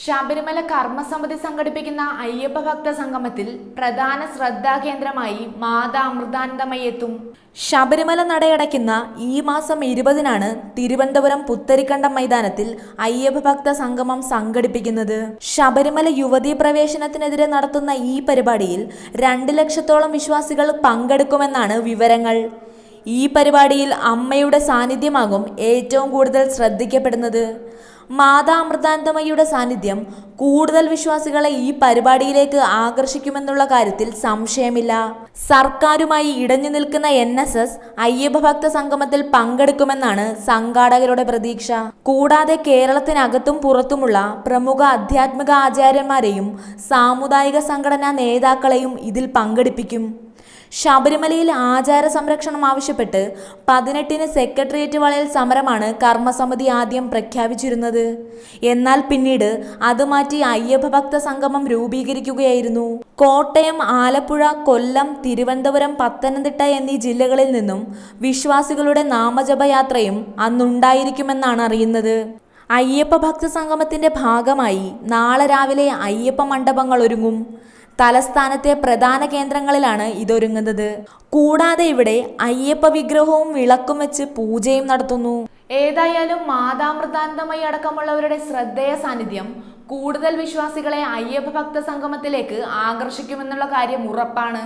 ശബരിമല കർമ്മസമിതി സംഘടിപ്പിക്കുന്ന അയ്യപ്പ ഭക്ത സംഗമത്തിൽ പ്രധാന ശ്രദ്ധാകേന്ദ്രമായി മാതാ അമൃതാനന്ദമയി എത്തും. ശബരിമല നടയടയ്ക്കുന്ന ഈ മാസം 20-നാണ് തിരുവനന്തപുരം പുത്തരിക്കണ്ടം മൈതാനത്തിൽ അയ്യപ്പ ഭക്ത സംഗമം സംഘടിപ്പിക്കുന്നത്. ശബരിമല യുവതീ പ്രവേശനത്തിനെതിരെ നടത്തുന്ന ഈ പരിപാടിയിൽ 2 ലക്ഷത്തോളം വിശ്വാസികൾ പങ്കെടുക്കുമെന്നാണ് വിവരങ്ങൾ. ഈ പരിപാടിയിൽ അമ്മയുടെ സാന്നിധ്യമാകും ഏറ്റവും കൂടുതൽ ശ്രദ്ധിക്കപ്പെടുന്നത്. മാതാ അമൃതാനന്ദമയിയുടെ സാന്നിധ്യം കൂടുതൽ വിശ്വാസികളെ ഈ പരിപാടിയിലേക്ക് ആകർഷിക്കുമെന്നുള്ള കാര്യത്തിൽ സംശയമില്ല. സർക്കാരുമായി ഇടഞ്ഞു നിൽക്കുന്ന NSS അയ്യപ്പ ഭക്ത സംഗമത്തിൽ പങ്കെടുക്കുമെന്നാണ് സംഘാടകരുടെ പ്രതീക്ഷ. കൂടാതെ കേരളത്തിനകത്തും പുറത്തുമുള്ള പ്രമുഖ ആധ്യാത്മിക ആചാര്യന്മാരെയും സാമുദായിക സംഘടനാ നേതാക്കളെയും ഇതിൽ പങ്കെടുപ്പിക്കും. ശബരിമലയിൽ ആചാര സംരക്ഷണം ആവശ്യപ്പെട്ട് 18-ന് സെക്രട്ടേറിയറ്റ് വളയൽ സമരമാണ് കർമ്മസമിതി ആദ്യം പ്രഖ്യാപിച്ചിരുന്നത്. എന്നാൽ പിന്നീട് അത് മാറ്റി അയ്യപ്പ ഭക്ത സംഗമം രൂപീകരിക്കുകയായിരുന്നു. കോട്ടയം, ആലപ്പുഴ, കൊല്ലം, തിരുവനന്തപുരം, പത്തനംതിട്ട എന്നീ ജില്ലകളിൽ നിന്നും വിശ്വാസികളുടെ നാമജപയാത്രയും അന്നുണ്ടായിരിക്കുമെന്നാണ് അറിയുന്നത്. അയ്യപ്പ ഭക്ത സംഗമത്തിന്റെ ഭാഗമായി നാളെ രാവിലെ അയ്യപ്പ മണ്ഡപങ്ങൾ ഒരുങ്ങും. തലസ്ഥാനത്തെ പ്രധാന കേന്ദ്രങ്ങളിലാണ് ഇതൊരുങ്ങുന്നത്. കൂടാതെ ഇവിടെ അയ്യപ്പ വിഗ്രഹവും വിളക്കും വെച്ച് പൂജയും നടത്തുന്നു. ഏതായാലും മാതാ അമൃതാനന്ദമയി അടക്കമുള്ളവരുടെ ശ്രദ്ധേയ സാന്നിധ്യം കൂടുതൽ വിശ്വാസികളെ അയ്യപ്പ ഭക്ത സംഗമത്തിലേക്ക് ആകർഷിക്കുമെന്നുള്ള കാര്യം ഉറപ്പാണ്.